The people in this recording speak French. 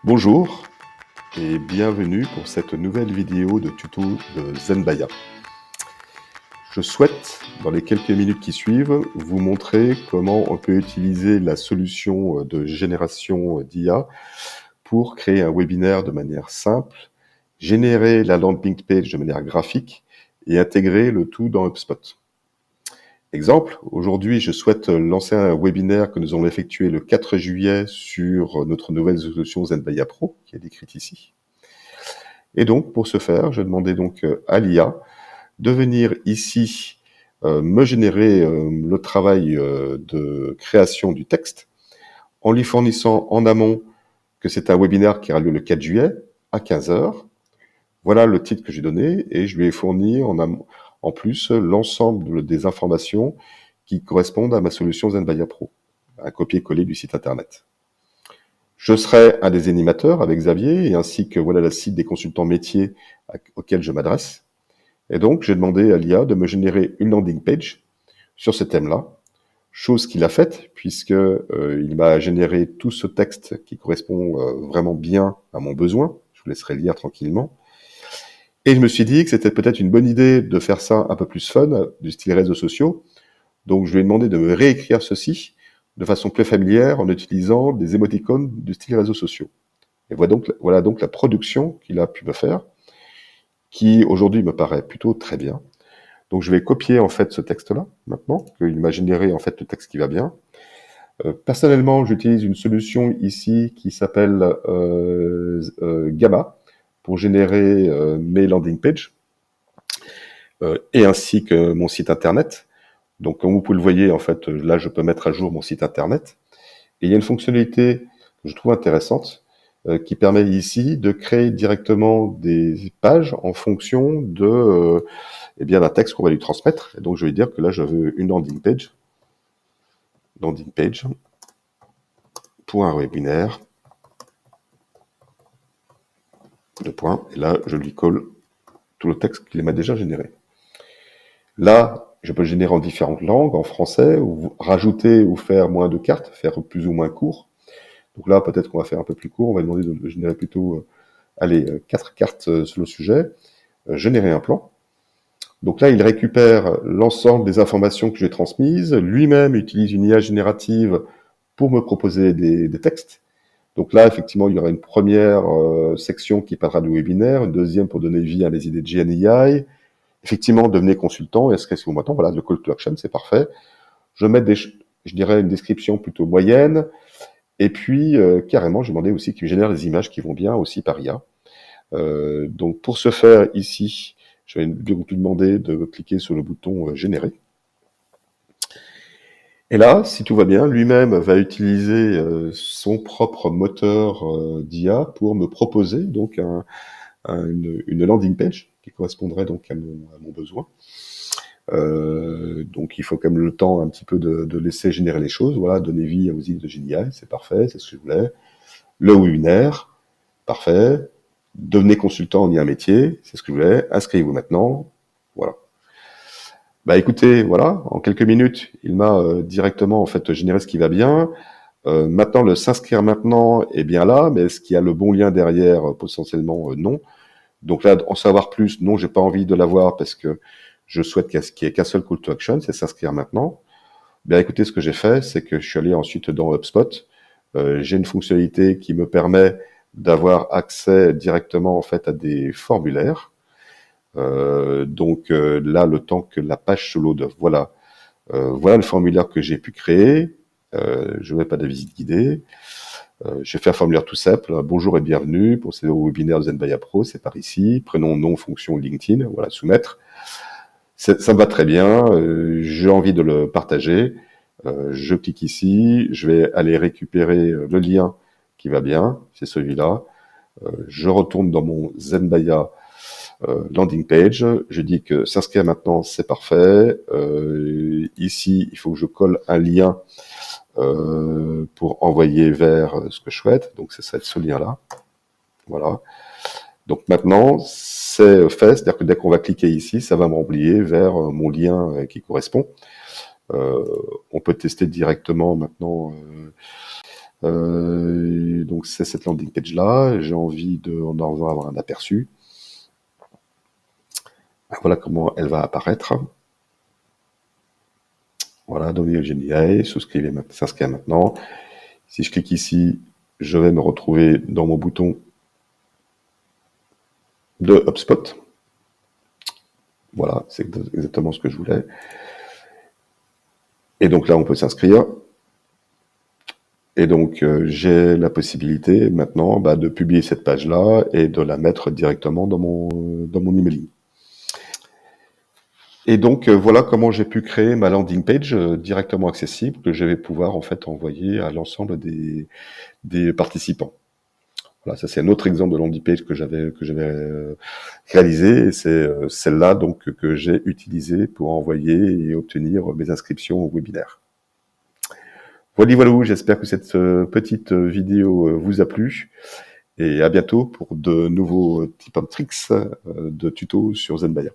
Bonjour et bienvenue pour cette nouvelle vidéo de tuto de Zenbaya. Je souhaite, dans les quelques minutes qui suivent, vous montrer comment on peut utiliser la solution de génération d'IA pour créer un webinaire de manière simple, générer la landing page de manière graphique et intégrer le tout dans HubSpot. Exemple, aujourd'hui, je souhaite lancer un webinaire que nous allons effectuer le 4 juillet sur notre nouvelle solution Zenbaya Pro, qui est décrite ici. Et donc, pour ce faire, je demandais donc à l'IA de venir ici me générer le travail de création du texte en lui fournissant en amont que c'est un webinaire qui aura lieu le 4 juillet à 15h. Voilà le titre que j'ai donné et je lui ai fourni en plus l'ensemble des informations qui correspondent à ma solution Zenbaya Pro, un copier-coller du site internet. Je serai un des animateurs avec Xavier et ainsi que voilà le site des consultants métiers auxquels je m'adresse. Et donc, j'ai demandé à l'IA de me générer une landing page sur ce thème-là, chose qu'il a faite puisque il m'a généré tout ce texte qui correspond vraiment bien à mon besoin. Je vous laisserai lire tranquillement. Et je me suis dit que c'était peut-être une bonne idée de faire ça un peu plus fun, du style réseaux sociaux. Donc, je lui ai demandé de me réécrire ceci de façon plus familière en utilisant des émoticônes du style réseaux sociaux. Et voilà donc la production qu'il a pu me faire, qui aujourd'hui me paraît plutôt très bien. Donc je vais copier en fait ce texte-là maintenant, qu'il m'a généré en fait le texte qui va bien. Personnellement, j'utilise une solution ici qui s'appelle Gamma pour générer mes landing pages et ainsi que mon site internet. Donc comme vous pouvez le voir, en fait, là je peux mettre à jour mon site internet. Et il y a une fonctionnalité que je trouve intéressante qui permet ici de créer directement des pages en fonction de d'un texte qu'on va lui transmettre. Et donc je vais dire que là je veux une landing page pour un webinaire, deux points, et là je lui colle tout le texte qu'il m'a déjà généré. Là, je peux le générer en différentes langues, en français, ou rajouter ou faire moins de cartes, faire plus ou moins court. Donc là, peut-être qu'on va faire un peu plus court, on va demander de générer plutôt, 4 cartes sur le sujet, générer un plan. Donc là, il récupère l'ensemble des informations que j'ai transmises, lui-même utilise une IA générative pour me proposer des textes. Donc là, effectivement, il y aura une première section qui parlera du webinaire, une deuxième pour donner vie à mes idées de GNI. Effectivement, devenez consultant, est-ce que vous m'attendez? Voilà, le call to action, c'est parfait. Je mets je dirais une description plutôt moyenne, et puis carrément, j'ai demandé aussi qu'il me génère des images qui vont bien aussi par IA. Donc pour ce faire ici, je vais lui demander de cliquer sur le bouton générer. Et là, si tout va bien, lui-même va utiliser son propre moteur d'IA pour me proposer donc une landing page qui correspondrait donc à mon besoin. Donc il faut quand même le temps un petit peu de laisser générer les choses. Voilà, donner vie aux idées de GNI, c'est parfait, c'est ce que je voulais. Le webinaire, parfait. Devenez consultant en IA métier, c'est ce que je voulais. Inscrivez-vous maintenant. Voilà. Bah écoutez, voilà, en quelques minutes, il m'a directement en fait généré ce qui va bien. Maintenant, le s'inscrire maintenant est bien là, mais est-ce qu'il y a le bon lien derrière? Potentiellement non. Donc là, en savoir plus, non, j'ai pas envie de l'avoir parce que je souhaite qu'il n'y ait qu'un seul call to action, c'est s'inscrire maintenant. Bien écoutez, ce que j'ai fait, c'est que je suis allé ensuite dans HubSpot. J'ai une fonctionnalité qui me permet d'avoir accès directement en fait à des formulaires. Donc là, le temps que la page se load, voilà. Voilà le formulaire que j'ai pu créer. Je ne mets pas de visite guidée. Je vais faire un formulaire tout simple. Bonjour et bienvenue pour ce webinaire de Zenbaya Pro. C'est par ici. Prénom, nom, fonction, LinkedIn. Voilà, soumettre. Ça me va très bien. J'ai envie de le partager. Je clique ici. Je vais aller récupérer le lien qui va bien. C'est celui-là. Je retourne dans mon Zenbaya landing page. Je dis que s'inscrire maintenant, c'est parfait. Ici, il faut que je colle un lien pour envoyer vers ce que je souhaite. Donc, c'est ce lien-là. Voilà. Donc maintenant, c'est fait. C'est-à-dire que dès qu'on va cliquer ici, ça va m'envoyer vers mon lien qui correspond. On peut tester directement maintenant Donc c'est cette landing page là, j'ai envie d'en avoir un aperçu. Voilà comment elle va apparaître. Voilà, donner le GNI, s'inscrire maintenant. Si je clique ici, je vais me retrouver dans mon bouton de HubSpot. Voilà, c'est exactement ce que je voulais. Et donc là, on peut s'inscrire. Et donc, j'ai la possibilité maintenant de publier cette page-là et de la mettre directement dans mon emailing. Et donc, voilà comment j'ai pu créer ma landing page directement accessible que je vais pouvoir en fait envoyer à l'ensemble des participants. Voilà, ça c'est un autre exemple de landing page que j'avais réalisé, et c'est celle-là donc que j'ai utilisée pour envoyer et obtenir mes inscriptions au webinaire. Voilà, j'espère que cette petite vidéo vous a plu, et à bientôt pour de nouveaux tips and tricks de tutos sur ZenBaya.